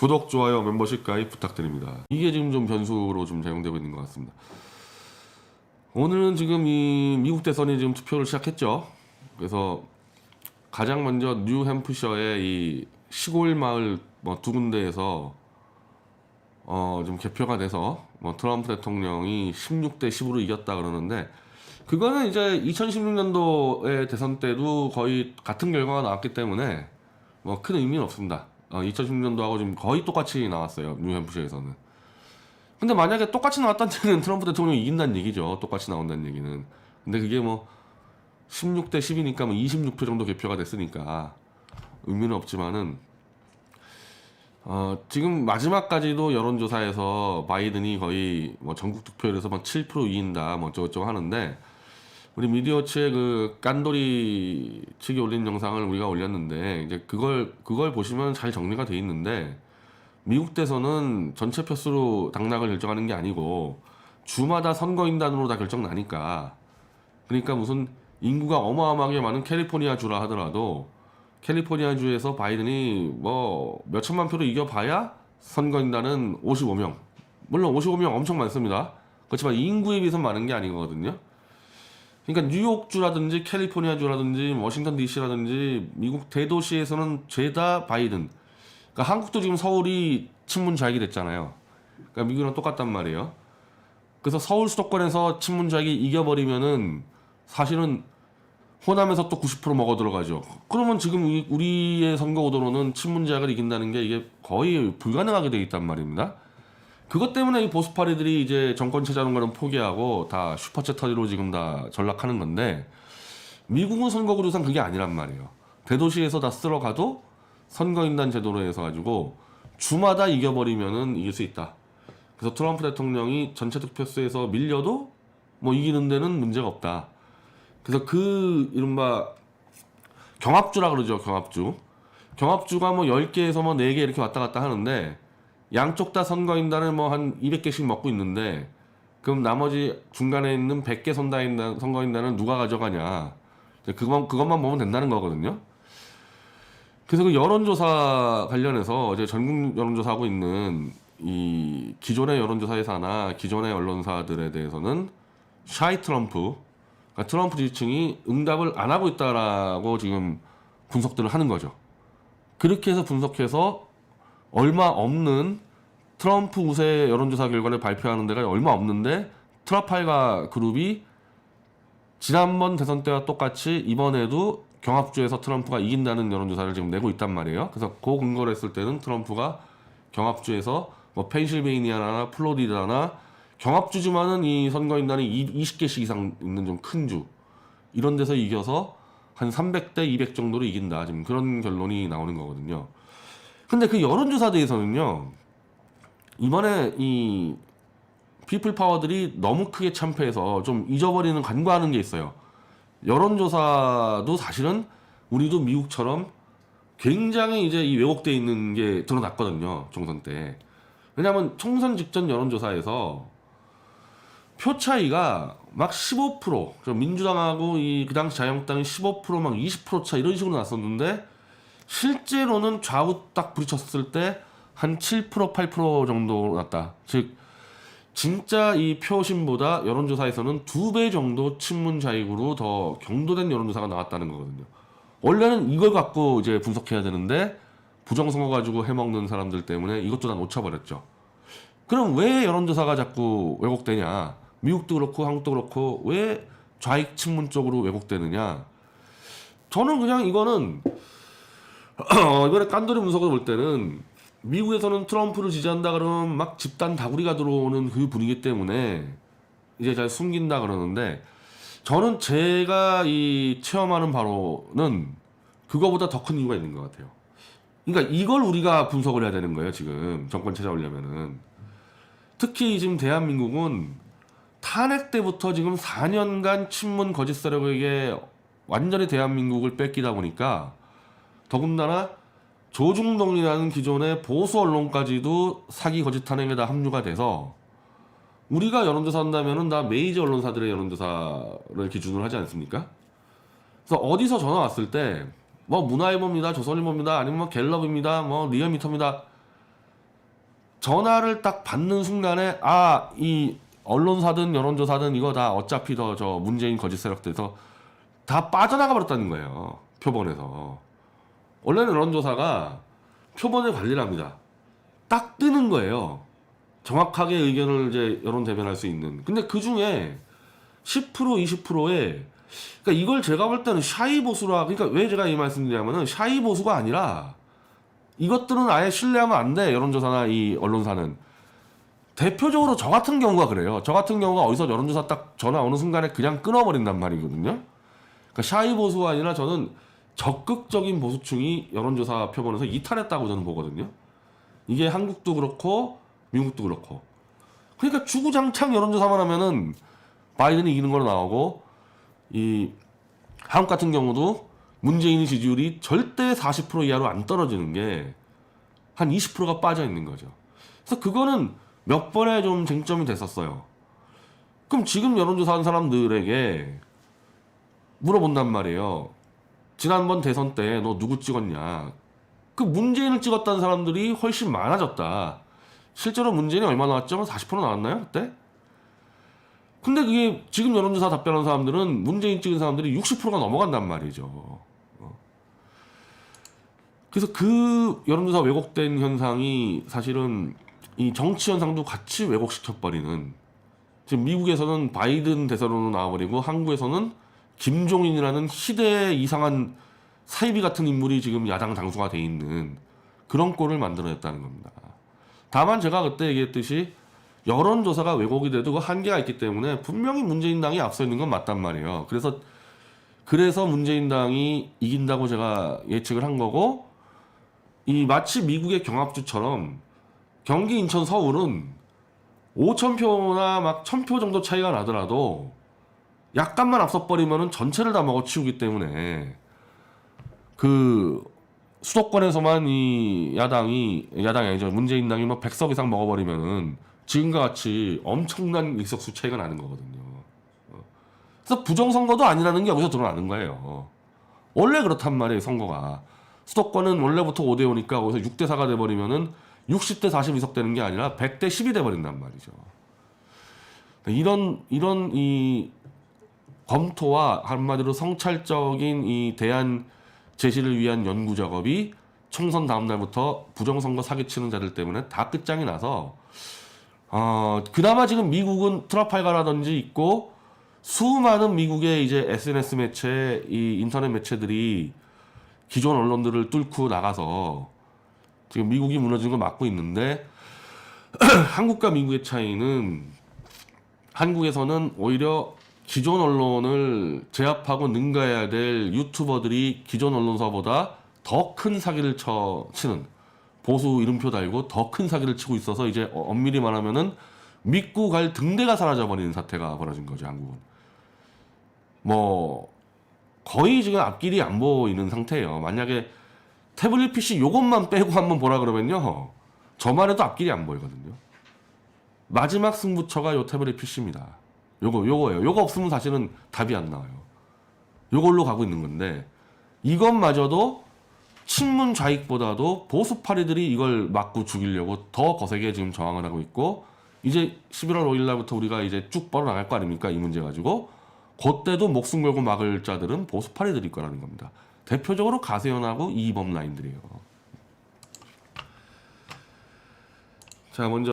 구독, 좋아요, 멤버십 가입 부탁드립니다. 이게 지금 좀 변수로 좀 작용되고 있는 것 같습니다. 오늘은 지금 이 미국 대선이 지금 투표를 시작했죠. 그래서 가장 먼저 뉴햄프셔의 이 시골 마을 뭐 두 군데에서 좀 개표가 돼서 뭐 트럼프 대통령이 16대 10으로 이겼다 그러는데, 그거는 이제 2016년도의 대선 때도 거의 같은 결과가 나왔기 때문에 뭐 큰 의미는 없습니다. 2016년도하고 지금 거의 똑같이 나왔어요, 뉴햄프셔에서는. 근데 만약에 똑같이 나왔다는 얘기는 트럼프 대통령이 이긴다는 얘기죠. 똑같이 나온다는 얘기는. 근데 그게 뭐 16대 10이니까 뭐 26표 정도 개표가 됐으니까 의미는 없지만은, 지금 마지막까지도 여론조사에서 바이든이 거의 뭐 전국 득표율에서 뭐 7% 이긴다 뭐 어쩌고저쩌고 하는데, 우리 미디어치의 그 깐돌이 측이 올린 영상을 우리가 올렸는데, 이제 그걸 보시면 잘 정리가 돼 있는데, 미국 대선은 전체 표수로 당락을 결정하는 게 아니고 주마다 선거인단으로 다 결정나니까. 그러니까 무슨 인구가 어마어마하게 많은 캘리포니아 주라 하더라도 캘리포니아 주에서 바이든이 뭐 몇천만 표로 이겨봐야 선거인단은 55명. 물론 55명 엄청 많습니다. 그렇지만 인구에 비해서 많은 게 아니거든요. 그러니까 뉴욕주라든지 캘리포니아주라든지 워싱턴 DC라든지 미국 대도시에서는 죄다 바이든. 그러니까 한국도 지금 서울이 친문 좌익이 됐잖아요. 그러니까 미국이랑 똑같단 말이에요. 그래서 서울 수도권에서 친문 좌익이 이겨버리면은 사실은 호남에서 또 90% 먹어 들어가죠. 그러면 지금 우리의 선거 구도로는 친문 좌익을 이긴다는 게 이게 거의 불가능하게 돼 있단 말입니다. 그것 때문에 이 보수파리들이 이제 정권 찾아오는 거는 포기하고 다 슈퍼챗 터리로 지금 다 전락하는 건데, 미국은 선거 구조상 그게 아니란 말이에요. 대도시에서 다 쓸어가도 선거인단 제도로 해서 가지고 주마다 이겨버리면은 이길 수 있다. 그래서 트럼프 대통령이 전체 득표수에서 밀려도 뭐 이기는 데는 문제가 없다. 그래서 그 이른바 경합주라 그러죠. 경합주가 뭐 10개에서 뭐 4개 이렇게 왔다 갔다 하는데, 양쪽 다 선거인단을 뭐 한 200개씩 먹고 있는데, 그럼 나머지 중간에 있는 100개 선거인단을 누가 가져가냐. 그것만 보면 된다는 거거든요. 그래서 그 여론조사 관련해서 이제 전국 여론조사하고 있는 이 기존의 여론조사회사나 기존의 언론사들에 대해서는 샤이 트럼프, 그러니까 트럼프 지지층이 응답을 안 하고 있다라고 지금 분석들을 하는 거죠. 그렇게 해서 분석해서 얼마 없는 트럼프 우세 여론조사 결과를 발표하는 데가 얼마 없는데, 트라팔가 그룹이 지난번 대선 때와 똑같이 이번에도 경합주에서 트럼프가 이긴다는 여론조사를 지금 내고 있단 말이에요. 그래서 그 근거로 했을 때는 트럼프가 경합주에서 뭐 펜실베이니아나 플로리다나 경합주지만은 이 선거인단이 20개씩 이상 있는 좀 큰 주, 이런 데서 이겨서 한 300대 200 정도로 이긴다, 지금 그런 결론이 나오는 거거든요. 근데 그 여론조사대에서는요, 이번에 이 피플 파워들이 너무 크게 참패해서 좀 잊어버리는, 간과하는 게 있어요. 여론조사도 사실은 우리도 미국처럼 굉장히 이제 이 왜곡돼 있는 게 드러났거든요, 총선 때. 왜냐하면 총선 직전 여론조사에서 표 차이가 막 15%, 민주당하고 그 당시 자유한국당이 15%, 막 20% 차 이런 식으로 났었는데, 실제로는 좌우 딱 부딪혔을 때 한 7%, 8% 정도 났다. 즉 진짜 이 표심보다 여론조사에서는 2배 정도 친문 좌익으로 더 경도된 여론조사가 나왔다는 거거든요. 원래는 이걸 갖고 이제 분석해야 되는데 부정선거 가지고 해먹는 사람들 때문에 이것도 다 놓쳐버렸죠. 그럼 왜 여론조사가 자꾸 왜곡되냐? 미국도 그렇고 한국도 그렇고 왜 좌익 친문 쪽으로 왜곡되느냐? 저는 그냥 이거는 이번에 깐돌이 분석을 볼 때는, 미국에서는 트럼프를 지지한다 그러면 막 집단 다구리가 들어오는 그 분위기 때문에 이제 잘 숨긴다 그러는데, 저는 제가 이 체험하는 바로는 그거보다 더 큰 이유가 있는 것 같아요. 그러니까 이걸 우리가 분석을 해야 되는 거예요, 지금 정권 찾아오려면은. 특히 지금 대한민국은 탄핵 때부터 지금 4년간 친문 거짓 세력에게 완전히 대한민국을 뺏기다 보니까, 더군다나 조중동이라는 기존의 보수 언론까지도 사기 거짓 탄핵에 다 합류가 돼서, 우리가 여론조사 한다면은 다 메이저 언론사들의 여론조사를 기준으로 하지 않습니까? 그래서 어디서 전화 왔을 때 뭐 문화일보입니다, 조선일보입니다, 아니면 뭐 갤럽입니다, 뭐 리얼미터입니다, 전화를 딱 받는 순간에 이 언론사든 여론조사든 이거 다 어차피 저 문재인 거짓 세력들에서 다 빠져나가 버렸다는 거예요. 표본에서. 원래는 여론조사가 표본을 관리를 합니다. 딱 뜨는 거예요. 정확하게 의견을 이제 여론 대변할 수 있는. 근데 그 중에 10% 20%에 그러니까 이걸 제가 볼 때는 샤이 보수라. 그러니까 왜 제가 이 말씀드리냐면은 샤이 보수가 아니라 이것들은 아예 신뢰하면 안 돼. 여론조사나 이 언론사는. 대표적으로 저 같은 경우가 그래요. 저 같은 경우가 어디서 여론조사 딱 전화 오는 순간에 그냥 끊어버린단 말이거든요. 그러니까 샤이 보수가 아니라 저는 적극적인 보수층이 여론조사 표본에서 이탈했다고 저는 보거든요. 이게 한국도 그렇고 미국도 그렇고. 그러니까 주구장창 여론조사만 하면은 바이든이 이기는 걸로 나오고 이 한국 같은 경우도 문재인의 지지율이 절대 40% 이하로 안 떨어지는 게 한 20%가 빠져 있는 거죠. 그래서 그거는 몇 번에 좀 쟁점이 됐었어요. 그럼 지금 여론조사 한 사람들에게 물어본단 말이에요. 지난번 대선 때 너 누구 찍었냐? 그 문재인을 찍었다는 사람들이 훨씬 많아졌다. 실제로 문재인이 얼마 나왔죠? 40% 나왔나요? 그때? 근데 그게 지금 여론조사 답변한 사람들은 문재인 찍은 사람들이 60%가 넘어간단 말이죠. 그래서 그 여론조사 왜곡된 현상이 사실은 이 정치 현상도 같이 왜곡시켜버리는. 지금 미국에서는 바이든 대선으로 나와버리고 한국에서는 김종인이라는 희대의 이상한 사이비 같은 인물이 지금 야당 당수가 돼 있는 그런 꼴을 만들어냈다는 겁니다. 다만 제가 그때 얘기했듯이 여론조사가 왜곡이 돼도 그 한계가 있기 때문에 분명히 문재인 당이 앞서 있는 건 맞단 말이에요. 그래서 문재인 당이 이긴다고 제가 예측을 한 거고, 이 마치 미국의 경합주처럼 경기, 인천, 서울은 5,000표나 막 1,000표 정도 차이가 나더라도 약간만 앞서버리면은 전체를 다 먹어치우기 때문에 그 수도권에서만 이 야당이 아니죠. 문재인 당이 뭐 100석 이상 먹어버리면은 지금과 같이 엄청난 의석수 차이가 나는 거거든요. 그래서 부정선거도 아니라는 게 여기서 드러나는 거예요. 원래 그렇단 말이에요, 선거가. 수도권은 원래부터 5대5니까 거기서 6대4가 돼버리면은 60대 42석 되는 게 아니라 100대 10이 돼버린단 말이죠. 이런 이 검토와 한마디로 성찰적인 이 대안 제시를 위한 연구 작업이 총선 다음 날부터 부정선거 사기치는 자들 때문에 다 끝장이 나서 그나마 지금 미국은 트라팔가라든지 있고 수많은 미국의 이제 SNS 매체, 이 인터넷 매체들이 기존 언론들을 뚫고 나가서 지금 미국이 무너지는 걸 막고 있는데 한국과 미국의 차이는 한국에서는 오히려 기존 언론을 제압하고 능가해야 될 유튜버들이 기존 언론사보다 더 큰 사기를 치는, 보수 이름표 달고 더 큰 사기를 치고 있어서 이제 엄밀히 말하면은 믿고 갈 등대가 사라져버리는 사태가 벌어진 거죠. 한국은 뭐 거의 지금 앞길이 안 보이는 상태예요. 만약에 태블릿 PC 요것만 빼고 한번 보라 그러면요, 저만 해도 앞길이 안 보이거든요. 마지막 승부처가 요 태블릿 PC입니다. 요거예요. 요거 없으면 사실은 답이 안 나와요. 요걸로 가고 있는 건데, 이것마저도 친문 좌익보다도 보수파리들이 이걸 막고 죽이려고 더 거세게 지금 저항을 하고 있고, 이제 11월 5일 날부터 우리가 이제 쭉 뻗어나갈 거 아닙니까? 이 문제 가지고. 그때도 목숨 걸고 막을 자들은 보수파리들일 거라는 겁니다. 대표적으로 가세연하고 이범 라인들이에요. 자, 먼저